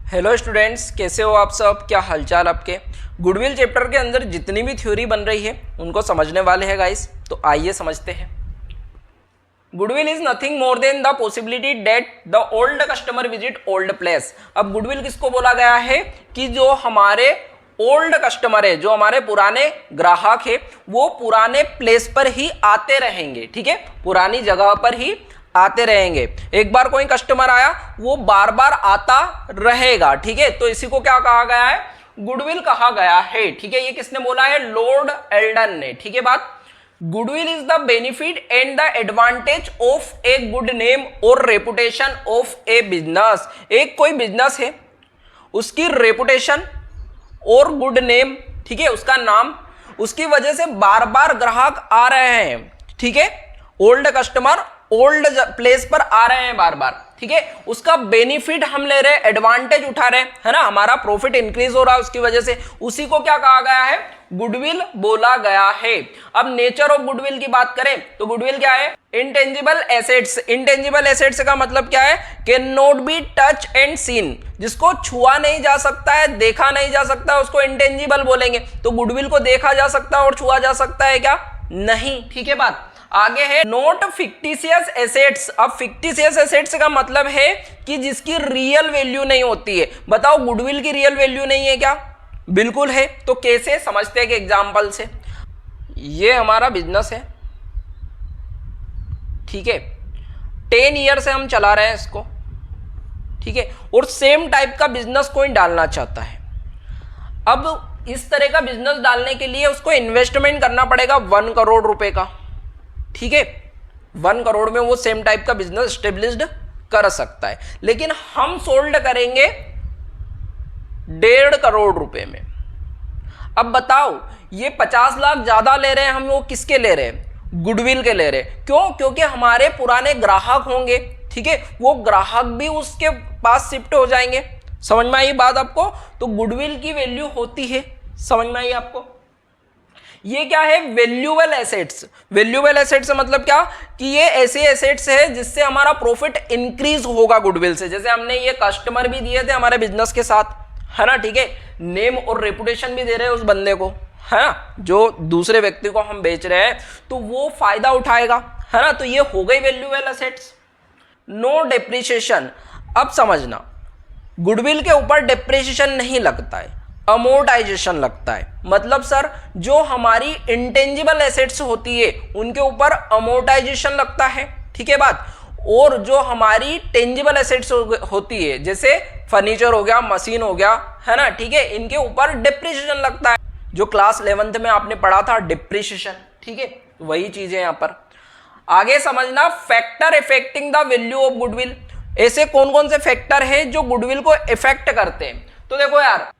Hello students, कैसे हो आप सब? क्या हालचाल आपके? गुडविल चैप्टर के अंदर जितनी भी थ्योरी बन रही है उनको समझने वाले हैं गाइस। तो आइए समझते हैं। Goodwill is nothing more than the possibility that the old customer visit old place. अब गुडविल किसको बोला गया है कि जो हमारे ओल्ड कस्टमर है, जो हमारे पुराने ग्राहक है, वो पुराने प्लेस पर ही आते रहेंगे। ठीक है, पुरानी जगह पर ही आते रहेंगे। एक बार कोई कस्टमर आया, वो बार बार आता रहेगा। ठीक है, तो इसी को क्या कहा गया है? गुडविल कहा गया है। ठीक है, ये किसने बोला है? लॉर्ड एल्डन ने। ठीक है बात। Goodwill is the benefit and the advantage of a good name और रेपुटेशन ऑफ ए बिजनेस। एक कोई बिजनेस है, उसकी रेपुटेशन और गुड नेम, ठीक है, उसका नाम, उसकी वजह से बार बार ग्राहक आ रहे हैं। ठीक है, ओल्ड कस्टमर ओल्ड प्लेस पर आ रहे हैं बार बार। ठीक है, उसका बेनिफिट हम ले रहे हैं, एडवांटेज उठा रहे हैं, है ना, हमारा प्रॉफिट इंक्रीज हो रहा है उसकी वजह से। उसी को क्या कहा गया है? गुडविल बोला गया है। अब नेचर ऑफ गुडविल की बात करें तो गुडविल क्या है? Intangible assets. इंटेंजिबल एसेट्स का मतलब क्या है? Can not be touch and seen. जिसको छुआ नहीं जा सकता है, देखा नहीं जा सकता है, उसको इंटेंजिबल बोलेंगे। तो गुडविल को देखा जा सकता है और छुआ जा सकता है क्या? नहीं। ठीक है बात। आगे है नोट फिक्टिशियस एसेट्स। अब फिक्टिशियस एसेट्स का मतलब है कि जिसकी रियल वैल्यू नहीं होती है। बताओ, गुडविल की रियल वैल्यू नहीं है क्या? बिल्कुल है। तो कैसे समझते हैं कि एग्जांपल से। ये हमारा बिजनेस है, ठीक है, 10 ईयर से हम चला रहे हैं इसको, ठीक है, और सेम टाइप का बिजनेस कोई डालना चाहता है। अब इस तरह का बिजनेस डालने के लिए उसको इन्वेस्टमेंट करना पड़ेगा 1 करोड़ रुपए का। ठीक है, 1 करोड़ में वो सेम टाइप का बिजनेस स्टेब्लिश्ड कर सकता है, लेकिन हम सोल्ड करेंगे 1.5 करोड़ रुपए में। अब बताओ, ये 50 लाख ज्यादा ले रहे हैं हम, वो किसके ले रहे हैं? गुडविल के ले रहे हैं। क्यों? क्योंकि हमारे पुराने ग्राहक होंगे, ठीक है, वो ग्राहक भी उसके पास शिफ्ट हो जाएंगे। समझ में आई बात आपको? तो गुडविल की वैल्यू होती है। समझ में आई आपको? ये क्या है? Valuable assets. वैल्यूएबल एसेट्स मतलब क्या कि ये ऐसे एसेट्स है जिससे हमारा प्रॉफिट इंक्रीज होगा गुडविल से। जैसे हमने ये कस्टमर भी दिए थे हमारे बिजनेस के साथ, है ना, ठीक है, नेम और रेपुटेशन भी दे रहे हैं उस बंदे को, है ना, जो दूसरे व्यक्ति को हम बेच रहे हैं, तो वो फायदा उठाएगा, है ना। तो ये हो गई वैल्यूएबल एसेट्स। No depreciation. अब समझना, गुडविल के ऊपर डेप्रिसिएशन नहीं लगता है, अमोर्टाइजेशन लगता है। मतलब सर, जो हमारी इंटेंजिबल एसेट्स होती है उनके ऊपर अमोर्टाइजेशन लगता है। ठीक है बात। और जो हमारी टेंजिबल एसेट्स होती है, जैसे फर्नीचर हो गया, मशीन हो गया, है ना, ठीक है, इनके ऊपर डिप्रिसिएशन लगता है, जो क्लास 11th में आपने पढ़ा था, डिप्रिसिएशन। ठीक है, वही चीज है यहां पर। आगे समझना, factor affecting the value of goodwill. ऐसे कौन कौन से फैक्टर है जो गुडविल को इफेक्ट करते हैं? तो देखो यार,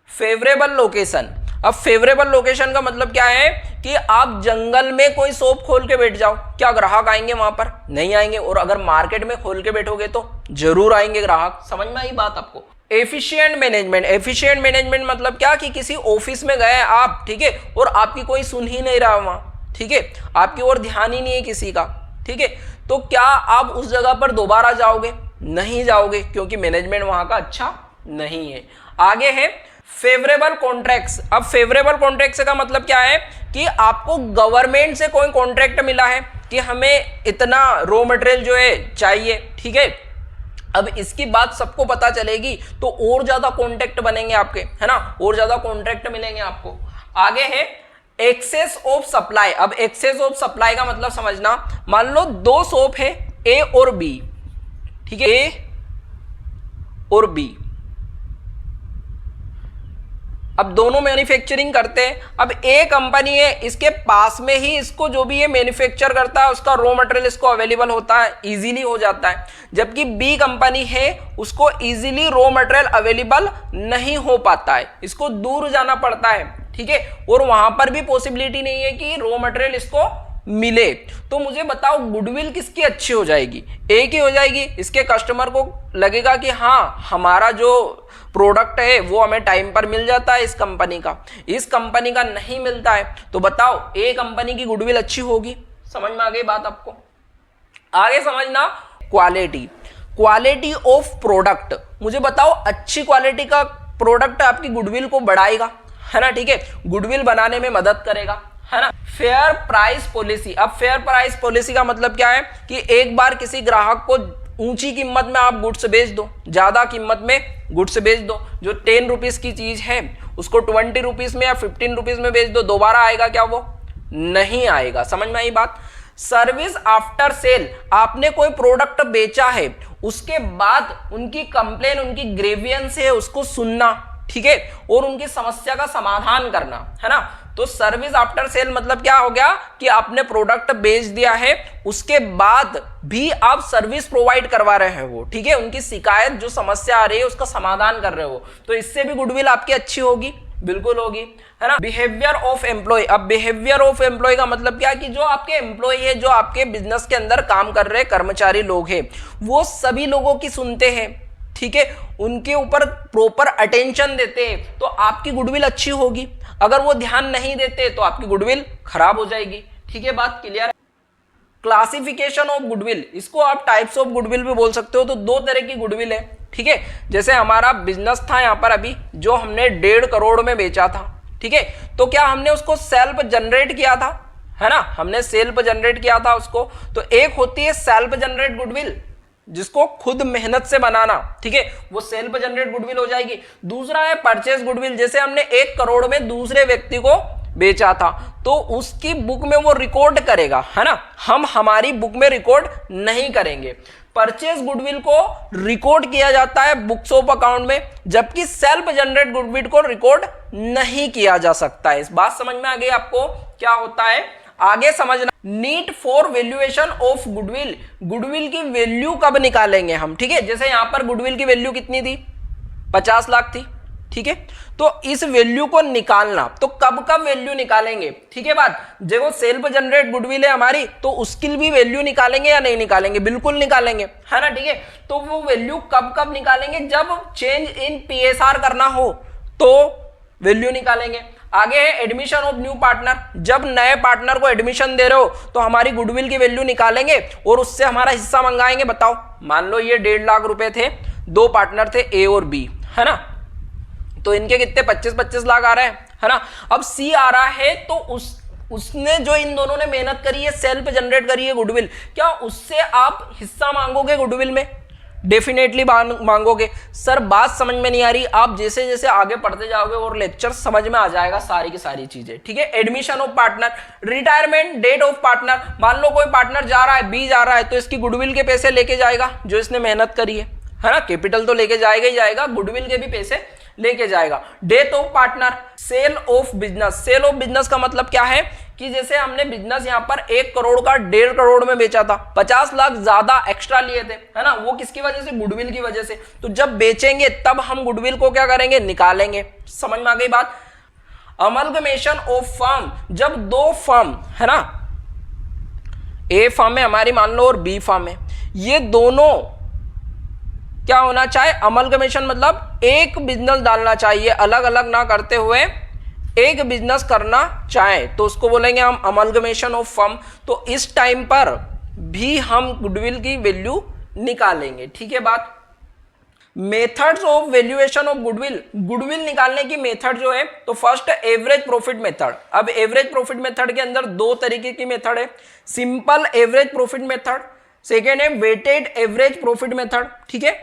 फेवरेबल लोकेशन। अब फेवरेबल लोकेशन का मतलब क्या है कि आप जंगल में कोई शॉप खोल के बैठ जाओ, क्या ग्राहक आएंगे वहां पर? नहीं आएंगे। और अगर मार्केट में खोल के बैठोगे तो जरूर आएंगे ग्राहक। समझ में आई बात आपको? Efficient management. एफिशिएंट मैनेजमेंट मतलब क्या कि किसी ऑफिस में गए आप, ठीक है, और आपकी कोई सुन ही नहीं रहा वहां, ठीक है, आपकी ओर ध्यान ही नहीं है किसी का, ठीक है, तो क्या आप उस जगह पर दोबारा जाओगे? नहीं जाओगे, क्योंकि मैनेजमेंट वहां का अच्छा नहीं है। आगे है फेवरेबल कॉन्ट्रैक्ट्स। अब फेवरेबल कॉन्ट्रैक्ट्स का मतलब क्या है कि आपको गवर्नमेंट से कोई कॉन्ट्रैक्ट मिला है कि हमें इतना रॉ मटेरियल जो है चाहिए, ठीक है। अब इसकी बात सबको पता चलेगी तो और ज्यादा कॉन्ट्रैक्ट बनेंगे आपके, है ना, और ज्यादा कॉन्ट्रैक्ट मिलेंगे आपको। आगे है एक्सेस ऑफ सप्लाई। अब एक्सेस ऑफ सप्लाई का मतलब समझना, मान लो 2 शॉप है, ए और बी, ठीक है, ए और बी। अब दोनों मैन्युफैक्चरिंग करते हैं। अब ए कंपनी है, इसके पास में ही इसको जो भी ये मैन्युफैक्चर करता है उसका रॉ मटेरियल इसको अवेलेबल होता है, इजीली हो जाता है। जबकि बी कंपनी है, उसको इजीली रॉ मटेरियल अवेलेबल नहीं हो पाता है, इसको दूर जाना पड़ता है, ठीक है, और वहां पर भी पॉसिबिलिटी नहीं है कि रॉ मटेरियल इसको मिले। तो मुझे बताओ, गुडविल किसकी अच्छी हो जाएगी? ए की हो जाएगी। इसके कस्टमर को लगेगा कि हाँ, हमारा जो प्रोडक्ट है वो हमें टाइम पर मिल जाता है इस कंपनी का, इस कंपनी का नहीं मिलता है। तो बताओ, ए कंपनी की गुडविल अच्छी होगी। समझ में आ गई बात आपको? आगे समझना, क्वालिटी। Quality of product. मुझे बताओ अच्छी क्वालिटी का प्रोडक्ट आपकी गुडविल को बढ़ाएगा, है ना, ठीक है, गुडविल बनाने में मदद करेगा, है ना। फेयर प्राइस पॉलिसी, अब फेयर प्राइस पॉलिसी का मतलब क्या है कि एक बार किसी ग्राहक को ऊंची कीमत में आप गुड्स बेच दो, ज्यादा कीमत में गुड्स बेच दो, जो 10 रुपीज की चीज है उसको 20 रुपीज में या 15 रुपीज में बेच दो, दोबारा आएगा क्या? वो नहीं आएगा। समझ में आई बात? सर्विस आफ्टर सेल, आपने कोई प्रोडक्ट बेचा है उसके बाद उनकी कंप्लेन, उनकी ग्रेवियंस है उसको सुनना, ठीक है, और उनकी समस्या का समाधान करना, है ना। तो सर्विस आफ्टर सेल मतलब क्या हो गया कि आपने प्रोडक्ट बेच दिया है, उसके बाद भी आप सर्विस प्रोवाइड करवा रहे हो, ठीक है, उनकी शिकायत जो समस्या आ रही है उसका समाधान कर रहे हो, तो इससे भी गुडविल आपकी अच्छी होगी, बिल्कुल होगी, है ना। बिहेवियर ऑफ एम्प्लॉय, अब बिहेवियर ऑफ एम्प्लॉय का मतलब क्या कि जो आपके एम्प्लॉय है, जो आपके बिजनेस के अंदर काम कर रहे कर्मचारी लोग हैं, वो सभी लोगों की सुनते हैं, ठीक है, उनके ऊपर प्रॉपर अटेंशन देते हैं, तो आपकी गुडविल अच्छी होगी। अगर वो ध्यान नहीं देते तो आपकी गुडविल खराब हो जाएगी, ठीक है, बात क्लियर है। क्लासिफिकेशन ऑफ गुडविल, इसको आप टाइप्स ऑफ गुडविल भी बोल सकते हो। तो दो तरह की गुडविल है, ठीक है, जैसे हमारा बिजनेस था यहाँ पर अभी जो हमने 1.5 करोड़ में बेचा था, ठीक है, तो क्या हमने उसको सेल्फ जनरेट किया था, है ना, हमने सेल्फ जनरेट किया था उसको। तो एक होती है सेल्फ जनरेट गुडविल, जिसको खुद मेहनत से बनाना, ठीक है, वो सेल्फ जनरेट गुडविल हो जाएगी। दूसरा है परचेज गुडविल, जैसे हमने 1 करोड़ में दूसरे व्यक्ति को बेचा था तो उसकी बुक में वो रिकॉर्ड करेगा, है ना, हम हमारी बुक में रिकॉर्ड नहीं करेंगे। परचेज गुडविल को रिकॉर्ड किया जाता है बुक्स ऑफ अकाउंट में, जबकि सेल्फ जनरेट गुडविल को रिकॉर्ड नहीं किया जा सकता है। इस बात समझ में आ गई आपको क्या होता है? आगे समझना। Need for valuation of goodwill, goodwill की वैल्यू कब निकालेंगे हम, ठीक है, जैसे यहां पर गुडविल की वैल्यू कितनी थी? 50 लाख थी, ठीक है, तो इस वैल्यू को निकालना, तो कब कब वैल्यू निकालेंगे, ठीक है बात। देखो सेल्फ जनरेट गुडविल है हमारी, तो उसकी भी वैल्यू निकालेंगे या नहीं निकालेंगे? बिल्कुल निकालेंगे, है ना, ठीक है। तो वो वैल्यू कब कब निकालेंगे? जब चेंज इन PSR करना हो तो वैल्यू निकालेंगे। आगे है एडमिशन ऑफ न्यू पार्टनर, जब नए पार्टनर को एडमिशन दे रहे हो तो हमारी गुडविल की वैल्यू निकालेंगे और उससे हमारा हिस्सा मंगाएंगे। बताओ, मान लो ये 1.5 लाख रुपए थे, 2 पार्टनर थे A और B, है ना, तो इनके कितने 25-25 लाख आ रहे हैं, है ना। अब C आ रहा है तो उसने जो इन दोनों ने मेहनत करी है, सेल्फ जनरेट करी है गुडविल, क्या उससे आप हिस्सा मांगोगे गुडविल में? डेफिनेटली मांगोगे। सर बात समझ में नहीं आ रही, आप जैसे जैसे आगे पढ़ते जाओगे और लेक्चर समझ में आ जाएगा सारी की सारी चीजें, ठीक है। Admission of partner, retirement date of partner, मान लो कोई पार्टनर जा रहा है, B जा रहा है, तो इसकी गुडविल के पैसे लेके जाएगा जो इसने मेहनत करी है ना, कैपिटल तो लेके जाएगा ही जाएगा, गुडविल के भी पैसे लेके जाएगा। Death of partner, sale of business, sale of business का मतलब क्या है कि जैसे हमने बिजनेस यहां पर 1 करोड़ का 1.5 करोड़ में बेचा था, 50 लाख ज्यादा एक्स्ट्रा लिए थे, है ना, वो किसकी वजह से? गुडविल की वजह से। तो जब बेचेंगे तब हम गुडविल को क्या करेंगे? निकालेंगे। समझ में आ गई बात। अमलगमेशन ऑफ फर्म, जब 2 फर्म, है ना, A फर्म है हमारी मान लो और B फर्म है, ये दोनों क्या होना चाहिए? अमलगमेशन मतलब एक बिजनेस डालना चाहिए, अलग अलग ना करते हुए एक बिजनेस करना चाहे तो उसको बोलेंगे हम अमलगमेशन ऑफ फर्म। तो इस टाइम पर भी हम गुडविल की वैल्यू निकालेंगे, ठीक है बात। Methods of valuation of goodwill, goodwill निकालने की मेथड जो है, तो फर्स्ट एवरेज प्रॉफिट मेथड। अब एवरेज प्रॉफिट मेथड के अंदर 2 तरीके की मेथड है, simple average profit method, second है वेटेड एवरेज प्रॉफिट मेथड, ठीक है।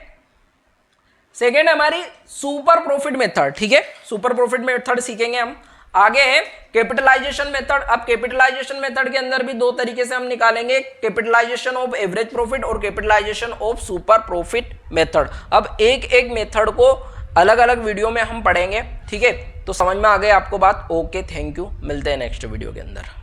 सेकेंड हमारी सुपर प्रॉफिट मेथड, ठीक है, सुपर प्रॉफिट मेथड सीखेंगे हम। आगे है कैपिटलाइजेशन मेथड। अब कैपिटलाइजेशन मेथड के अंदर भी 2 तरीके से हम निकालेंगे, कैपिटलाइजेशन ऑफ एवरेज प्रॉफिट और capitalisation of super profit method. अब एक एक मेथड को अलग अलग वीडियो में हम पढ़ेंगे, ठीक है। तो समझ में आ गई आपको बात? ओके, थैंक यू, मिलते हैं नेक्स्ट वीडियो के अंदर।